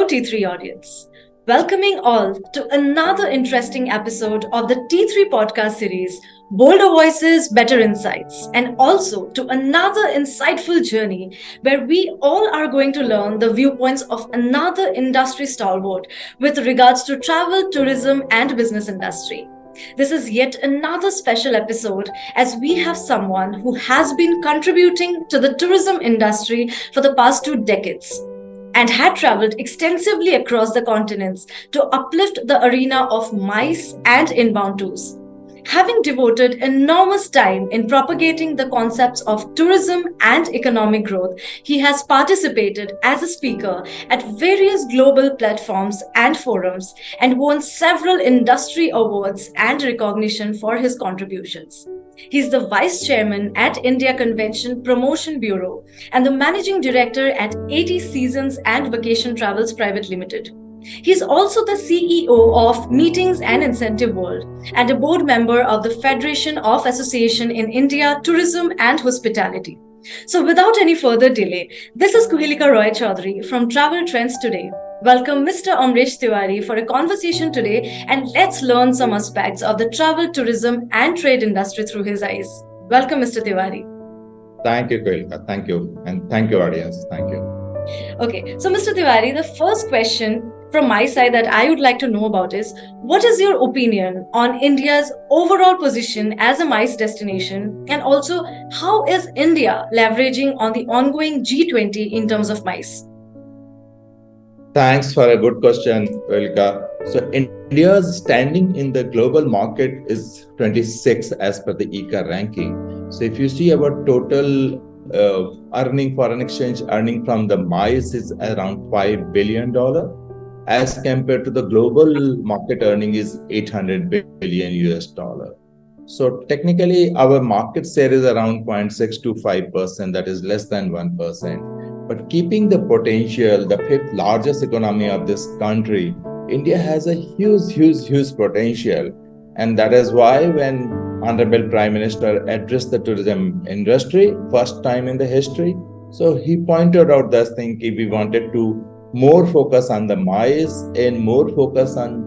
T3 audience. Welcoming all to another interesting episode of the T3 podcast series, Bolder Voices, Better Insights, and also to another insightful journey where we all are going to learn the viewpoints of another industry stalwart with regards to travel, tourism, and business industry. This is yet another special episode as we have someone who has been contributing to the tourism industry for the past 2 decades and had traveled extensively across the continents to uplift the arena of MICE and inbound tours. Having devoted enormous time in propagating the concepts of tourism and economic growth, he has participated as a speaker at various global platforms and forums and won several industry awards and recognition for his contributions. He's the Vice Chairman at India Convention Promotion Bureau and the Managing Director at 80 Seasons and Vacation Travels Private Limited. He's also the CEO of Meetings and Incentive World and a board member of the Federation of Association in India Tourism and Hospitality. So without any further delay, this is Kuhilika Roy Chaudhary from Travel Trends Today. Welcome Mr. Amaresh Tiwari for a conversation today, and let's learn some aspects of the travel, tourism and trade industry through his eyes. Welcome Mr. Tiwari. Thank you, Kuhilika. Thank you. And thank you, audience. Thank you. Okay, so Mr. Tiwari, the first question from my side that I would like to know about is, what is your opinion on India's overall position as a MICE destination, and also how is India leveraging on the ongoing G20 in terms of MICE? Thanks for a good question, Kuhilika. So India's standing in the global market is 26 as per the ICA ranking. So if you see our total foreign exchange earning from the MICE is around $5 billion. As compared to the global market earning is 800 billion US dollar. So technically our market share is around 0.6 to 5%, that is less than 1%. But keeping the potential, the fifth largest economy of this country, India has a huge potential. And that is why when Honorable Prime Minister addressed the tourism industry, first time in the history, so he pointed out this thing, we wanted to more focus on the MICE and more focus on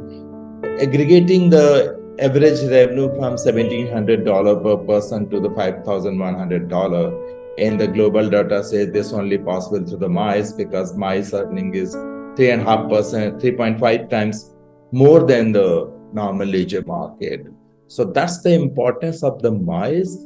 aggregating the average revenue from $1,700 per person to the $5,100. And the global data says this only possible through the MICE because MICE earning is 3.5%, 3.5 times more than the normal leisure market. So that's the importance of the MICE.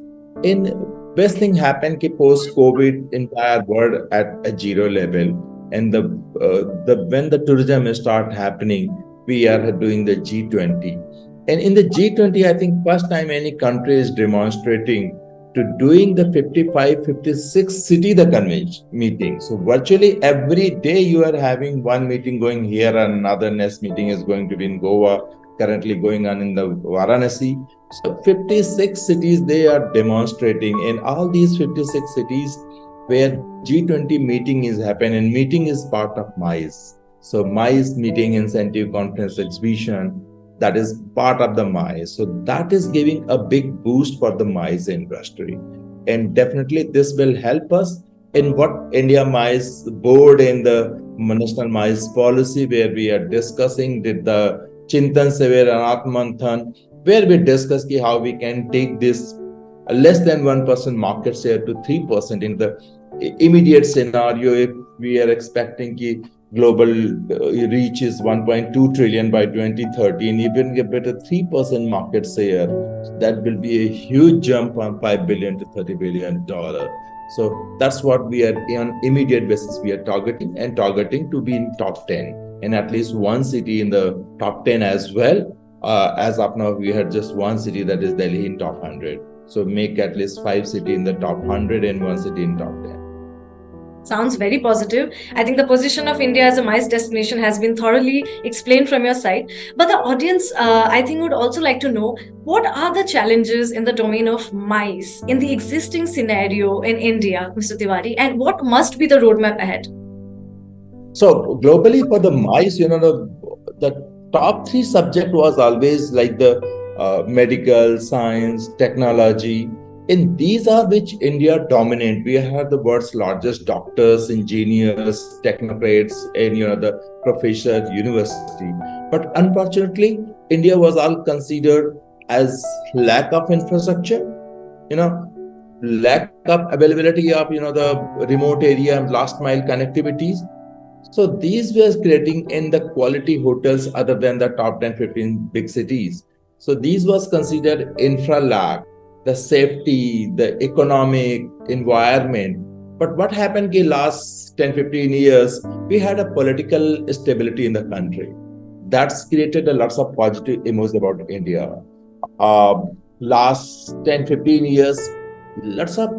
And best thing happened ki post-COVID, entire world at a zero level. And when the tourism start happening, we are doing the G20. And in the G20, I think first time any country is demonstrating to doing the 55, 56 city the convention meeting. So virtually every day you are having one meeting going here and another next meeting is going to be in Goa, currently going on in the Varanasi. So 56 cities they are demonstrating, and all these 56 cities where G20 meeting is happening, and meeting is part of MICE. So MICE meeting, incentive, conference, exhibition, that is part of the MICE. So that is giving a big boost for the MICE industry. And definitely this will help us in what India MICE board and the national MICE policy where we are discussing did the Chintan Sever and Atmanthan, where we discuss how we can take this less than 1% market share to 3% in the immediate scenario. If we are expecting global reach is 1.2 trillion by 2030, and even get better 3% market share, that will be a huge jump from $5 billion to $30 billion. So that's what we are on immediate basis we are targeting to be in top 10 and at least one city in the top 10 as well. As of now, we had just one city, that is Delhi, in top 100. So make at least 5 cities in the top 100 and 1 city in top 10. Sounds very positive. I think the position of India as a MICE destination has been thoroughly explained from your side. But the audience, I think, would also like to know, what are the challenges in the domain of MICE in the existing scenario in India, Mr. Tiwari, and what must be the roadmap ahead? So globally for the MICE, the top 3 subject was always like the medical, science, technology. In these are which India dominant. We have the world's largest doctors, engineers, technocrats, and the professor university. But unfortunately, India was all considered as lack of infrastructure, you know, lack of availability of the remote area and last mile connectivities. So these were creating in the quality hotels other than the top 10, 15 big cities. So these was considered infra lag, the safety, the economic environment. But what happened in last 10, 15 years, we had a political stability in the country. That's created a lots of positive emotions about India. Last 10, 15 years, lots of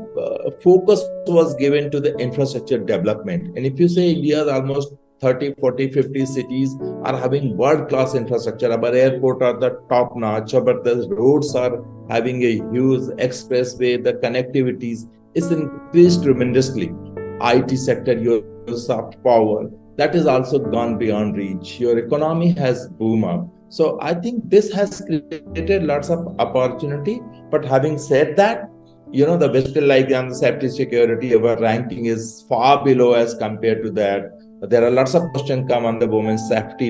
focus was given to the infrastructure development. And if you say India's almost 30, 40, 50 cities are having world-class infrastructure. Our airport are the top notch, but the roads are having a huge expressway, the connectivities is increased tremendously. IT sector, your soft power, that is also gone beyond reach. Your economy has boomed up. So I think this has created lots of opportunity. But having said that, the West like on the safety security, our ranking is far below as compared to that. There are lots of questions come on the women's safety,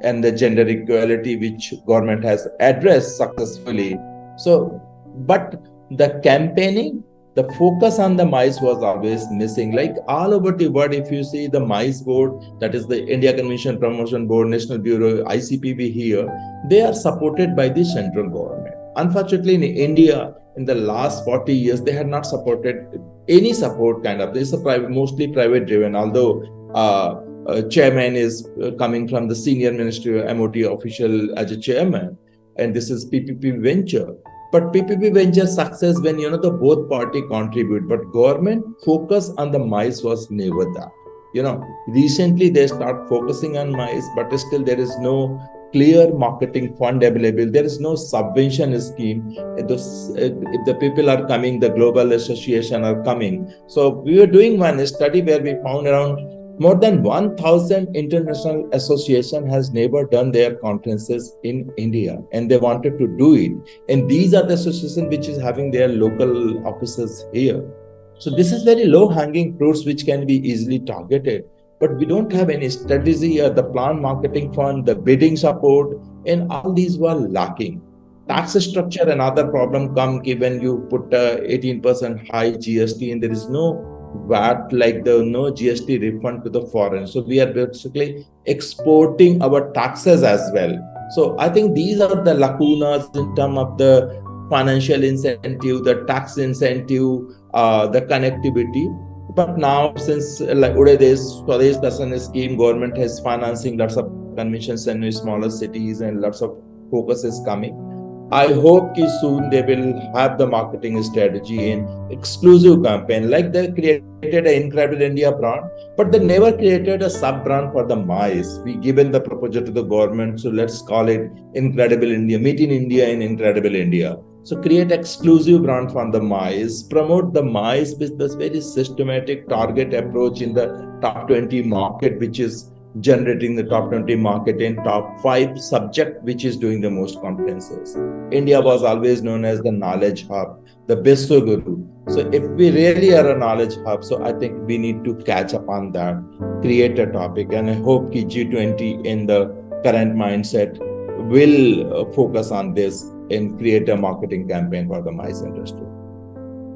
and the gender equality, which government has addressed successfully. So, but the campaigning, the focus on the MICE was always missing. Like all over the world, if you see the MICE board, that is the India Convention Promotion Board, National Bureau, ICPB here, they are supported by the central government. Unfortunately, in India, in the last 40 years, they had not supported any support kind of. This is mostly private driven, although chairman is coming from the senior ministry MOT official as a chairman, and this is PPP venture. But PPP venture success when the both party contribute, but government focus on the MICE was never that. Recently they start focusing on MICE, but still there is no clear marketing fund available. There is no subvention scheme. If the people are coming, the global association are coming. So we were doing one study where we found around more than 1,000 international association has never done their conferences in India, and they wanted to do it. And these are the association which is having their local offices here. So this is very low-hanging fruits which can be easily targeted. But we don't have any strategy or the plan marketing fund, the bidding support, and all these were lacking. Tax structure, another problem come when you put 18% high GST and there is no VAT, like the no GST refund to the foreign. So we are basically exporting our taxes as well. So I think these are the lacunas in terms of the financial incentive, the tax incentive, the connectivity. But now, since like Swadesh Darshan scheme, government has financing lots of conventions in smaller cities and lots of focus is coming. I hope soon they will have the marketing strategy and exclusive campaign. Like they created an Incredible India brand, but they never created a sub brand for the MICE. We given the proposal to the government, so let's call it Incredible India, Meet in India and Incredible India. So create exclusive brand from the MICE, promote the MICE with this very systematic target approach in the top 20 market, which is generating the top 20 market in top 5 subject, which is doing the most conferences. India was always known as the knowledge hub, the Biswa Guru. So if we really are a knowledge hub, so I think we need to catch up on that, create a topic, and I hope G20 in the current mindset will focus on this and create a marketing campaign for the MICE industry.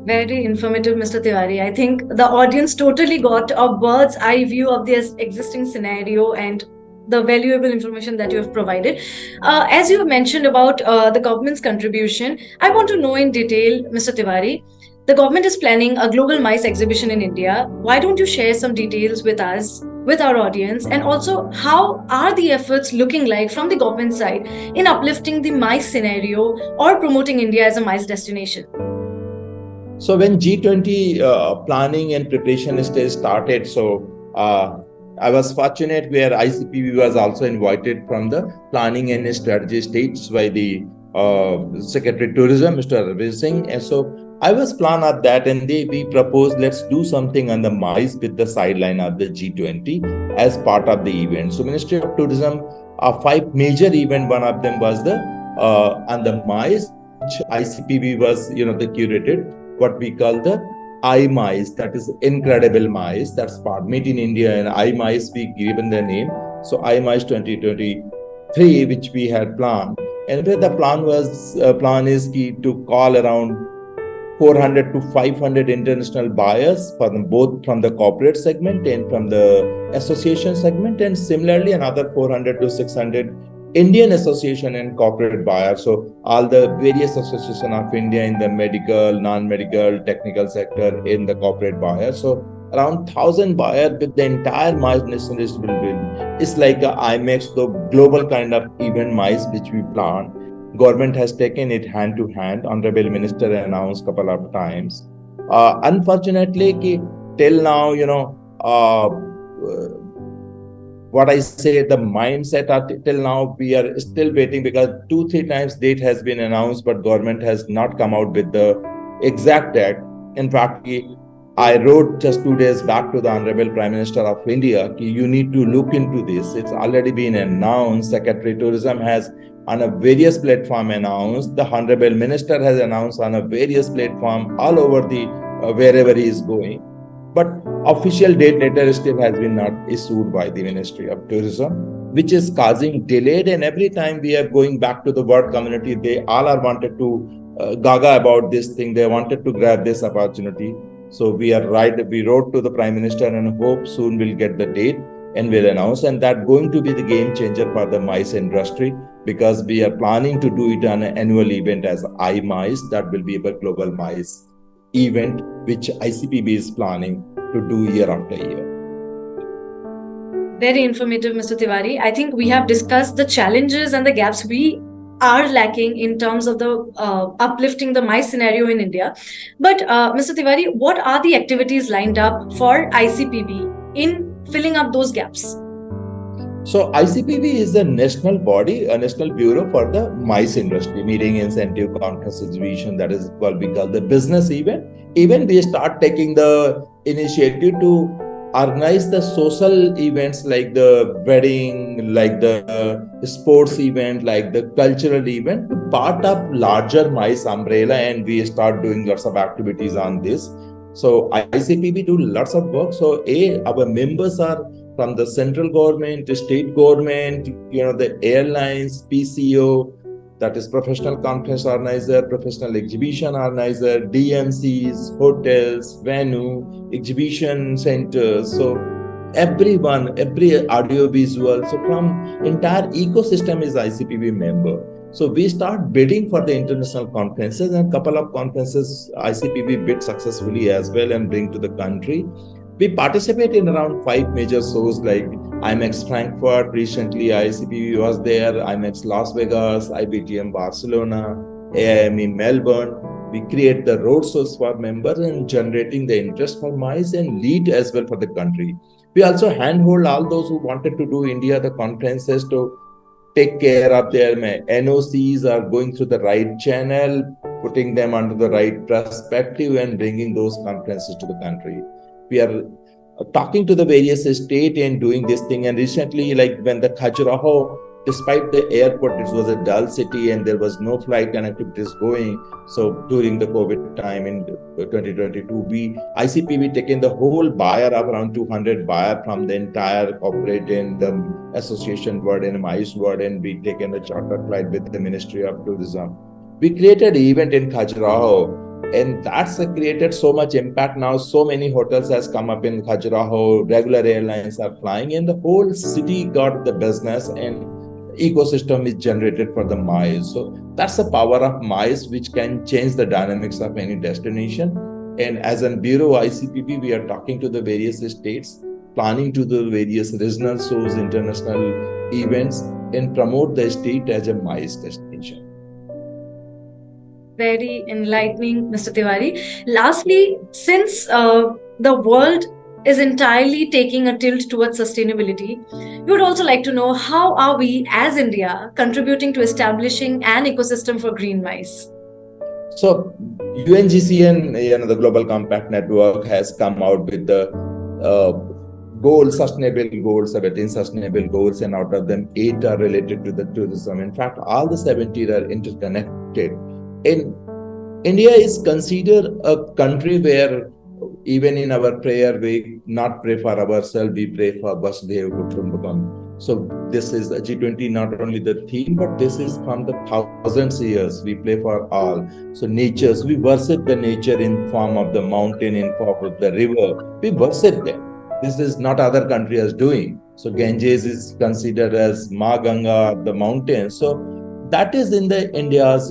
Very informative, Mr. Tiwari. I think the audience totally got a bird's eye view of this existing scenario and the valuable information that you have provided. As you mentioned about the government's contribution, I want to know in detail, Mr. Tiwari, the government is planning a global MICE exhibition in India. Why don't you share some details with us, with our audience, and also how are the efforts looking like from the government side in uplifting the MICE scenario or promoting India as a MICE destination? So when G20 planning and preparation stage started, so I was fortunate where ICPB was also invited from the planning and strategy stage by the Secretary Tourism, Mr. Ravi Singh. And so I was plan of that, and we proposed let's do something on the MICE with the sideline of the G20 as part of the event. So Ministry of Tourism, 5 major event, one of them was the on the MICE. ICPB was, the curated what we call the iMice, that is incredible mice. That's part made in India, and iMice we given the name. So iMice 2023, which we had planned, and where the plan is to call around 400 to 500 international buyers for them, both from the corporate segment and from the association segment, and similarly another 400 to 600 Indian association and corporate buyers. So all the various association of India in the medical, non-medical, technical sector in the corporate buyers. So around 1,000 buyers with the entire mice nationalist will win. It's like a IMAX, the global kind of event mice which we plan. Government has taken it hand to hand. Honorable Minister announced couple of times. Unfortunately, till now, what I say, the mindset till now, we are still waiting because 2-3 times date has been announced, but government has not come out with the exact date. In fact, I wrote just 2 days back to the Honorable Prime Minister of India, you need to look into this. It's already been announced. Secretary Tourism has on a various platform announced. The Honorable Minister has announced on a various platform all over the wherever he is going. But official date letter still has been not issued by the Ministry of Tourism, which is causing delayed. And every time we are going back to the world community, they all are wanted to gaga about this thing. They wanted to grab this opportunity. So we wrote to the Prime Minister and hope soon we'll get the date and will announce. And that going to be the game changer for the mice industry, because we are planning to do it on an annual event as iMice. That will be a global mice event, which ICPB is planning to do year after year. Very informative, Mr. Tiwari. I think we have discussed the challenges and the gaps we are lacking in terms of the uplifting the mice scenario in India. But Mr. Tiwari, what are the activities lined up for ICPB in filling up those gaps? So ICPB is a national body, a national bureau for the mice industry, meeting, incentive, conference, exhibition. That is what we call the business event. Even we start taking the initiative to organize the social events like the wedding, like the sports event, like the cultural event, to part of larger mice umbrella, and we start doing lots of activities on this. So ICPB do lots of work. So our members are from the central government, the state government, the airlines, PCO, that is professional conference organizer, professional exhibition organizer, DMCs, hotels, venue, exhibition centers. So everyone, every audio visual, so from entire ecosystem is ICPB member. So we start bidding for the international conferences, and a couple of conferences ICPB bid successfully as well and bring to the country. We participate in around 5 major shows like IMAX Frankfurt. Recently, ICPB was there, IMAX Las Vegas, IBTM Barcelona, AIME Melbourne. We create the road shows for members and generating the interest for mice and lead as well for the country. We also handhold all those who wanted to do India, the conferences, to take care of their NOCs are going through the right channel, putting them under the right perspective and bringing those conferences to the country. We are talking to the various state and doing this thing. And recently, like when the Khajuraho, despite the airport, it was a dull city and there was no flight connectivities going. So during the COVID time in 2022, ICPB taken the whole buyer of around 200 buyer from the entire corporate and the association world and MICE world, and we taken a charter flight with the Ministry of Tourism. We created an event in Khajuraho, and that's created so much impact. Now so many hotels has come up in Khajuraho, regular airlines are flying, and the whole city got the business and ecosystem is generated for the mice. So that's the power of mice, which can change the dynamics of any destination. And as a bureau ICPB, we are talking to the various states, planning to the various regional shows, international events, and promote the state as a mice destination. Very enlightening, Mr. Tiwari. Lastly, since the world is entirely taking a tilt towards sustainability, we would also like to know, how are we as India contributing to establishing an ecosystem for green mice? So UNGC and the Global Compact Network has come out with the goals, sustainable goals, 17 sustainable goals, and out of them 8 are related to the tourism. In fact, all the 17 are interconnected. in India is considered a country where even in our prayer, we not pray for ourselves, we pray for Vasudhaiva Kutumbakam. So this is a G20, not only the theme, but this is from the thousands years. We pray for all. So natures, we worship the nature in form of the mountain, in form of the river. We worship them. This is not other countries doing. So Ganges is considered as Ma Ganga, the mountain. So that is in the India's,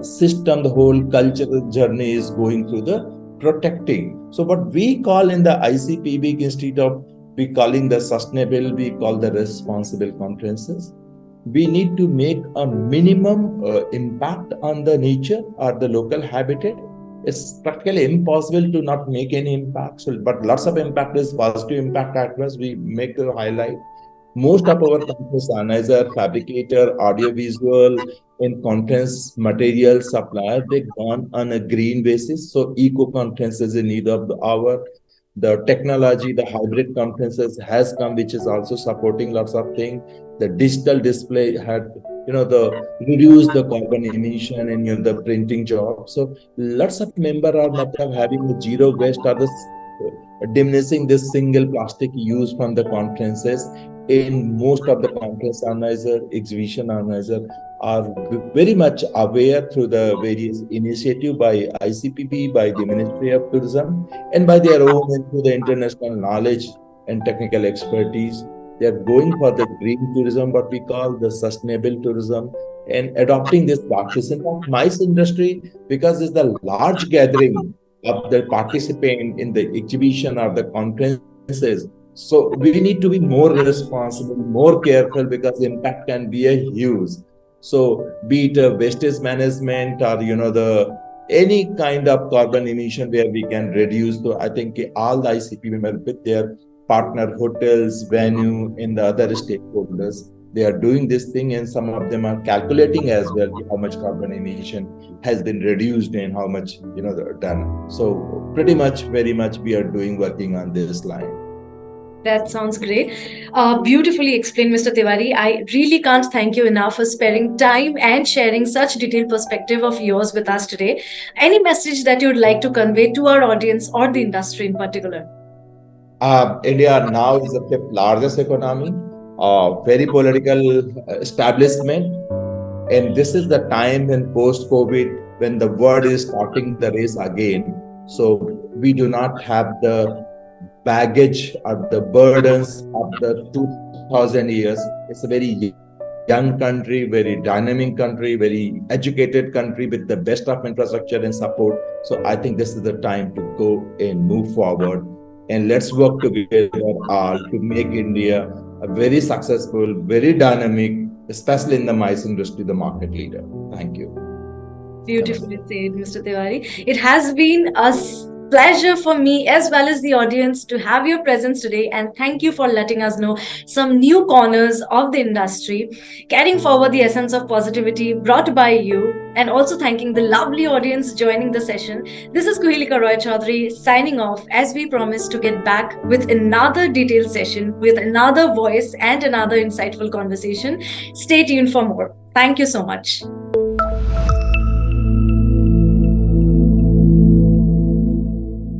system, the whole cultural journey is going through the protecting. So what we call in the ICPB, instead of we calling the sustainable, we call the responsible conferences. We need to make a minimum impact on the nature or the local habitat. It's practically impossible to not make any impact. So, but lots of impact is positive impact across. We make a highlight. Most of our conference organizer, fabricator, audiovisual, and conference material supplier, they gone on a green basis. So eco conferences in need of the hour. The technology, the hybrid conferences has come, which is also supporting lots of things. The digital display had, the reduce the carbon emission and the printing job. So lots of member are having the zero waste or the diminishing this single plastic use from the conferences. In most of the conference organizer, exhibition organizer are very much aware through the various initiative by ICPB, by the Ministry of Tourism, and by their own and through the international knowledge and technical expertise. They are going for the green tourism, what we call the sustainable tourism, and adopting this practice. In fact, MICE industry, because it's the large gathering of the participant in the exhibition or the conferences, so we need to be more responsible, more careful, because impact can be a huge. So be it a wastage management or the any kind of carbon emission where we can reduce. So I think all the ICP members with their partner hotels, venue, and the other stakeholders, they are doing this thing, and some of them are calculating as well how much carbon emission has been reduced and how much they're done. So pretty much, very much, we are working on this line. That sounds great. Beautifully explained, Mr. Tiwari. I really can't thank you enough for sparing time and sharing such detailed perspective of yours with us today. Any message that you'd like to convey to our audience or the industry in particular? India now is the fifth largest economy, very political establishment, and this is the time in post-COVID when the world is starting the race again. So we do not have the baggage or the burdens of the 2000 years. It's a very young country, very dynamic country, very educated country with the best of infrastructure and support. So I think this is the time to go and move forward. And let's work together all to make India a very successful, very dynamic, especially in the MICE industry, the market leader. Thank you. Beautifully said, Mr. Tiwari. It has been a pleasure for me as well as the audience to have your presence today, and thank you for letting us know some new corners of the industry, carrying forward the essence of positivity brought by you, and also thanking the lovely audience joining the session. This is Kuhilika Roy Chaudhary signing off, as we promise to get back with another detailed session with another voice and another insightful conversation. Stay tuned for more. Thank you so much.